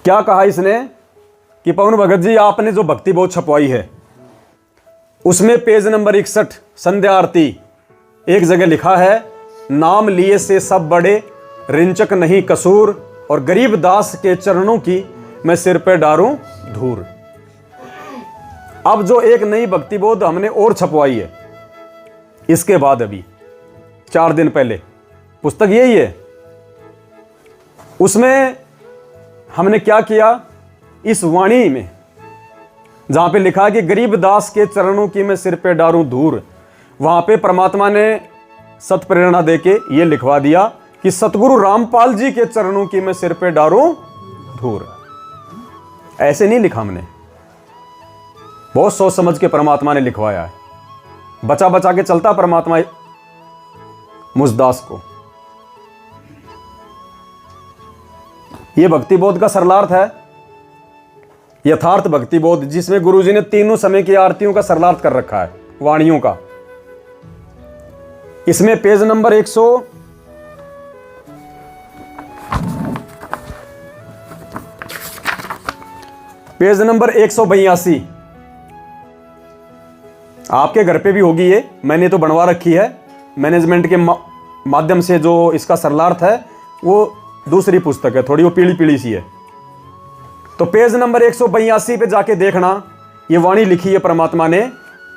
क्या कहा इसने कि पवन भगत जी आपने जो भक्ति बोध छपवाई है उसमें पेज नंबर 61 संध्या आरती एक जगह लिखा है, नाम लिए से सब बड़े रिंचक नहीं कसूर, और गरीब दास के चरणों की मैं सिर पे डारूं धूर। अब जो एक नई भक्ति बोध हमने और छपवाई है इसके बाद अभी 4 दिन पहले पुस्तक यही है, उसमें हमने क्या किया, इस वाणी में जहां पे लिखा है कि गरीब दास के चरणों की मैं सिर पे डारूं धूर, वहां पे परमात्मा ने सत प्रेरणा देके ये लिखवा दिया कि सतगुरु रामपाल जी के चरणों की मैं सिर पे डारूं धूर। ऐसे नहीं लिखा हमने, बहुत सोच समझ के परमात्मा ने लिखवाया है। बचा बचा के चलता परमात्मा मुझदास को। यह भक्ति बोध का सरलार्थ है, यथार्थ भक्ति बोध, जिसमें गुरुजी ने तीनों समय की आरतियों का सरलार्थ कर रखा है, वाणियों का। इसमें पेज नंबर 182 आपके घर पे भी होगी ये, मैंने तो बनवा रखी है मैनेजमेंट के माध्यम से। जो इसका सरलार्थ है वो दूसरी पुस्तक है, थोड़ी वो पीली पीली सी है। तो पेज नंबर 182 पे जाके देखना, ये वाणी लिखी है परमात्मा ने,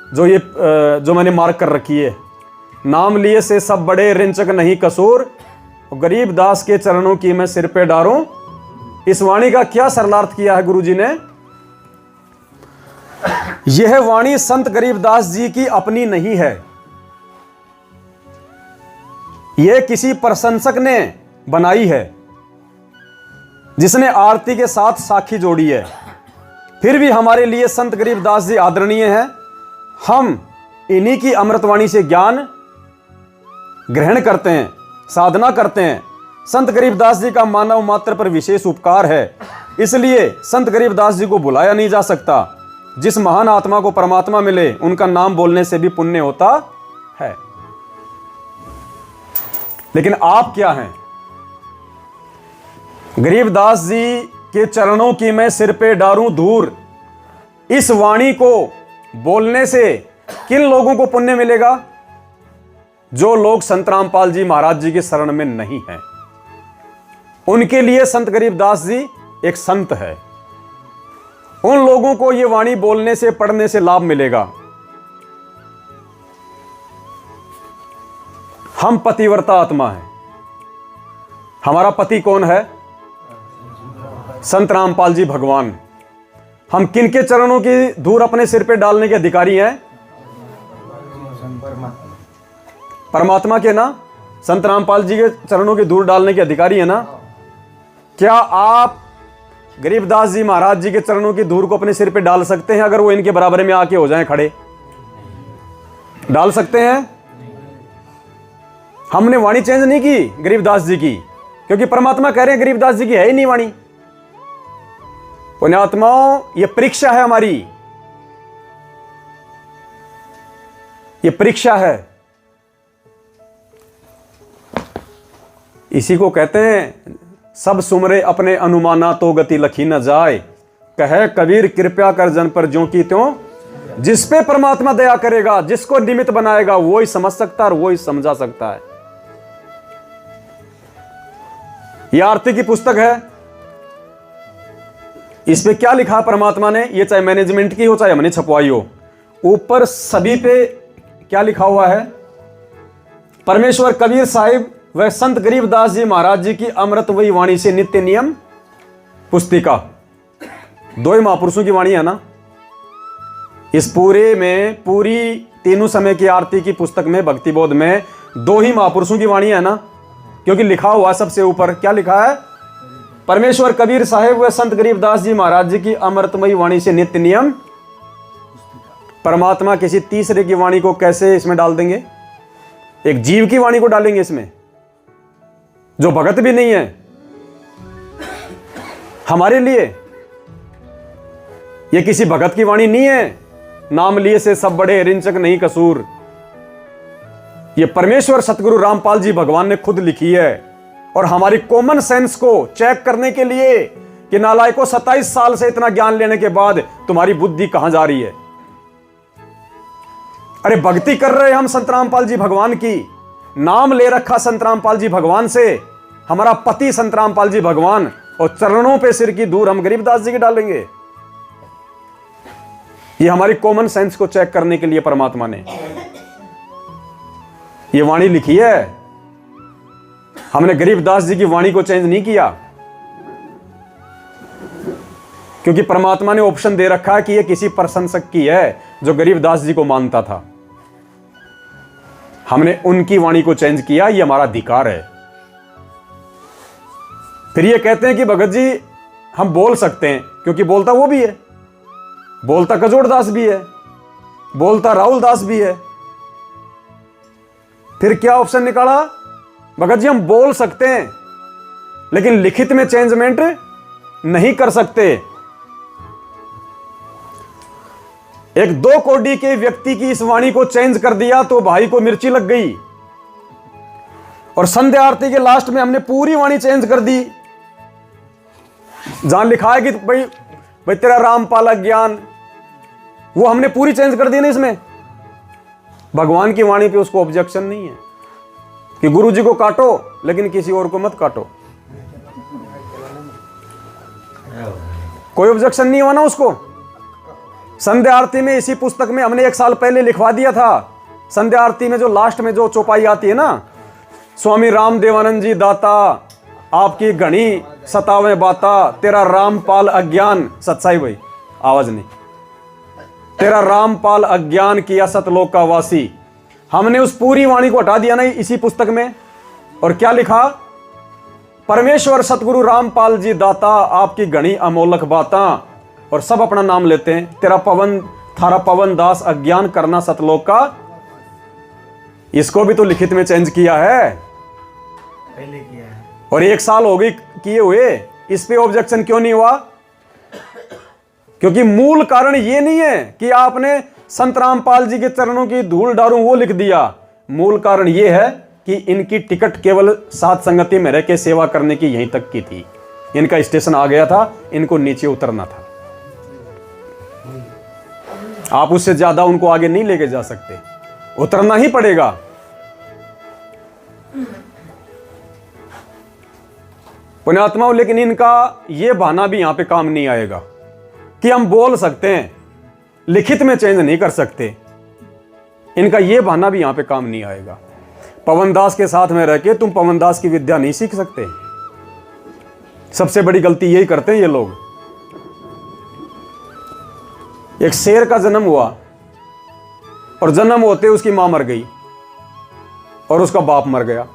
जो मैंने मार्क कर रखी है, नाम लिए से सब बड़े रिंचक नहीं कसूर, गरीब दास के चरणों की मैं सिर पे डारूं। इस वाणी का क्या सरलार्थ किया है गुरुजी ने? यह वाणी संत गरीबदास जी की अपनी नहीं है, यह किसी प्रशंसक ने बनाई है जिसने आरती के साथ साखी जोड़ी है। फिर भी हमारे लिए संत गरीबदास जी आदरणीय हैं। हम इन्हीं की अमृतवाणी से ज्ञान ग्रहण करते हैं, साधना करते हैं। संत गरीबदास जी का मानव मात्र पर विशेष उपकार है, इसलिए संत गरीबदास जी को बुलाया नहीं जा सकता। जिस महान आत्मा को परमात्मा मिले उनका नाम बोलने से भी पुण्य होता है। लेकिन आप क्या हैं? गरीबदास जी के चरणों की मैं सिर पे डारूं धूर, इस वाणी को बोलने से किन लोगों को पुण्य मिलेगा? जो लोग संत रामपाल जी महाराज जी के शरण में नहीं हैं, उनके लिए संत गरीबदास जी एक संत है। उन लोगों को यह वाणी बोलने से, पढ़ने से लाभ मिलेगा। हम पतिव्रता आत्मा हैं। हमारा पति कौन है? संत रामपाल जी भगवान। हम किनके चरणों की धूल अपने सिर पे डालने के अधिकारी हैं? परमात्मा के ना। संत रामपाल जी के चरणों की धूल डालने के अधिकारी है ना। क्या आप गरीबदास जी महाराज जी के चरणों की धूल को अपने सिर पे डाल सकते हैं? अगर वो इनके बराबर में आके हो जाएं खड़े, डाल सकते हैं? हमने वाणी चेंज नहीं की गरीबदास जी की, क्योंकि परमात्मा कह रहे हैं गरीबदास जी की है ही नहीं वाणी। पुण्यात्माओं, यह परीक्षा है हमारी, यह परीक्षा है। इसी को कहते हैं, सब सुमरे अपने अनुमाना तो गति लखी न जाए, कहे कबीर कृपया कर जन पर ज्यों की त्यों। जिस पे परमात्मा दया करेगा, जिसको निमित्त बनाएगा, वो ही समझ सकता है और वो ही समझा सकता है। यह आरती की पुस्तक है। इस पे क्या लिखा परमात्मा ने? ये चाहे मैनेजमेंट की हो चाहे हमने छपवाई हो, ऊपर सभी पे क्या लिखा हुआ है? परमेश्वर कबीर साहिब व संत गरीबदास जी महाराज जी की अमृतमयी वाणी से नित्य नियम पुस्तिका। दो ही महापुरुषों की वाणी है ना इस पूरे में, पूरी तीनों समय की आरती की पुस्तक में, भक्ति बोध में दो ही महापुरुषों की वाणी है ना। क्योंकि लिखा हुआ सबसे ऊपर क्या लिखा है? परमेश्वर कबीर साहिब व संत गरीबदास जी महाराज जी की अमृतमयी वाणी से नित्य नियम। परमात्मा किसी तीसरे की वाणी को कैसे इसमें डाल देंगे? एक जीव की वाणी को डालेंगे इसमें, जो भगत भी नहीं है। हमारे लिए यह किसी भगत की वाणी नहीं है। नाम लिए से सब बड़े रिंचक नहीं कसूर, यह परमेश्वर सतगुरु रामपाल जी भगवान ने खुद लिखी है। और हमारी कॉमन सेंस को चेक करने के लिए कि नालायकों 27 साल से इतना ज्ञान लेने के बाद तुम्हारी बुद्धि कहां जा रही है। अरे भक्ति कर रहे हम संत रामपाल जी भगवान की, नाम ले रखा संत रामपाल जी भगवान से, हमारा पति संत रामपाल जी भगवान, और चरणों पे सिर की दूर हम गरीबदास जी के डालेंगे। ये हमारी कॉमन सेंस को चेक करने के लिए परमात्मा ने ये वाणी लिखी है। हमने गरीबदास जी की वाणी को चेंज नहीं किया, क्योंकि परमात्मा ने ऑप्शन दे रखा है कि ये किसी प्रशंसक की है जो गरीबदास जी को मानता था। हमने उनकी वाणी को चेंज किया, ये हमारा अधिकार है। फिर ये कहते हैं कि भगत जी हम बोल सकते हैं, क्योंकि बोलता वो भी है, बोलता कजोड़ दास भी है, बोलता राहुल दास भी है। फिर क्या ऑप्शन निकाला? भगत जी हम बोल सकते हैं लेकिन लिखित में चेंजमेंट नहीं कर सकते। एक 2 कोड़ी के व्यक्ति की इस वाणी को चेंज कर दिया तो भाई को मिर्ची लग गई, और संध्या आरती के लास्ट में हमने पूरी वाणी चेंज कर दी। जहां लिखा है कि भाई तेरा रामपाल ज्ञान, वो हमने पूरी चेंज कर दी ना इसमें। भगवान की वाणी पे उसको ऑब्जेक्शन नहीं है कि गुरु जी को काटो लेकिन किसी और को मत काटो, कोई ऑब्जेक्शन नहीं हुआ ना उसको। संध्या आरती में इसी पुस्तक में हमने 1 साल पहले लिखवा दिया था। संध्या आरती में जो लास्ट में जो चौपाई आती है ना, स्वामी रामदेवानंद जी दाता आपकी घनी सतावे बाता, तेरा रामपाल अज्ञान, सच्चाई भाई आवाज नहीं, तेरा रामपाल अज्ञान किया सतलोक का वासी। हमने उस पूरी वाणी को हटा दिया ना इसी पुस्तक में, और क्या लिखा? परमेश्वर सतगुरु रामपाल जी दाता आपकी घनी अमोलक बाता, और सब अपना नाम लेते हैं, तेरा पवन थारा पवन दास अज्ञान करना सतलोक का। इसको भी तो लिखित में चेंज किया है, पहले किया है, और 1 साल हो गई किए हुए, इस पे ऑब्जेक्शन क्यों नहीं हुआ? क्योंकि मूल कारण ये नहीं है कि आपने संत रामपाल जी के चरणों की धूल डारूं वो लिख दिया। मूल कारण ये है कि इनकी टिकट केवल साथ संगति में रह के सेवा करने की यहीं तक की थी। इनका स्टेशन आ गया था, इनको नीचे उतरना था। आप उससे ज्यादा उनको आगे नहीं लेके जा सकते, उतरना ही पड़ेगा। पुण्यात्माओं, लेकिन इनका यह बहाना भी यहां पे काम नहीं आएगा कि हम बोल सकते हैं, लिखित में चेंज नहीं कर सकते। इनका यह बहाना भी यहां पे काम नहीं आएगा। पवनदास के साथ में रह के तुम पवनदास की विद्या नहीं सीख सकते। सबसे बड़ी गलती यही करते हैं ये लोग। एक शेर का जन्म हुआ, और जन्म होते उसकी मां मर गई और उसका बाप मर गया।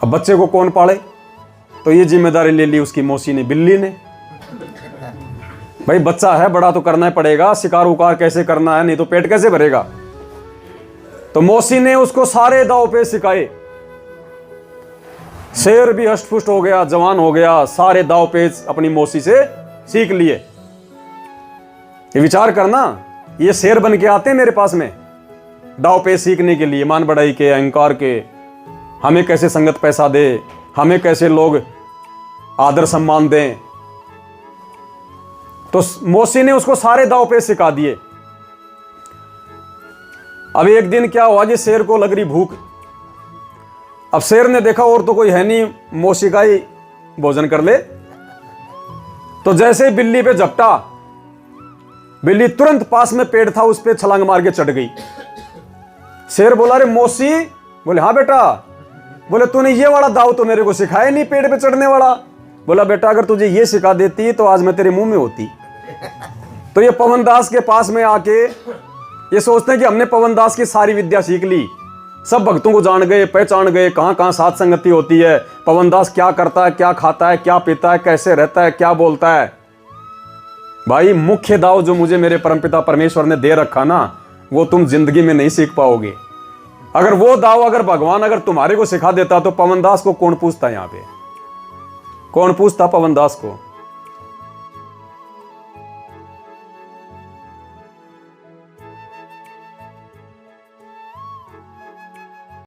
अब बच्चे को कौन पाले? तो ये जिम्मेदारी ले ली उसकी मौसी ने, बिल्ली ने। भाई बच्चा है, बड़ा तो करना ही पड़ेगा, शिकार उकार कैसे करना है, नहीं तो पेट कैसे भरेगा। तो मौसी ने उसको सारे दाव पे सिखाए। शेर भी हष्ट-पुष्ट हो गया, जवान हो गया, सारे दाव पे अपनी मौसी से सीख लिए। ये विचार करना, ये शेर बन के आते हैं मेरे पास में दाव पे सीखने के लिए, मान बढ़ाई के, अहंकार के, हमें कैसे संगत पैसा दे, हमें कैसे लोग आदर सम्मान दें। तो मौसी ने उसको सारे दाव पे सिखा दिए। अब एक दिन क्या हुआ कि शेर को लग रही भूख। अब शेर ने देखा और तो कोई है नहीं, मौसी का ही भोजन कर ले। तो जैसे ही बिल्ली पे झपटा, बिल्ली तुरंत पास में पेड़ था उस पे छलांग मार के चढ़ गई। शेर बोला, अरे मौसी। बोले, हाँ बेटा। बोले, तूने ये वाला दाव तो मेरे को सिखाया नहीं, पेड़ पे चढ़ने वाला। बोला, बेटा अगर तुझे ये सिखा देती तो आज मैं तेरे मुंह में होती। तो ये पवनदास के पास में आके ये सोचते हैं कि हमने पवनदास की सारी विद्या सीख ली, सब भक्तों को जान गए, पहचान गए, कहां कहां साथ संगति होती है, पवनदास क्या करता है, क्या खाता है, क्या पीता है, कैसे रहता है, क्या बोलता है। भाई मुख्य दाव जो मुझे मेरे परमपिता परमेश्वर ने दे रखा ना, वो तुम जिंदगी में नहीं सीख पाओगे। अगर वो दाव अगर भगवान अगर तुम्हारे को सिखा देता तो पवनदास को कौन पूछता? यहां पे कौन पूछता पवनदास को?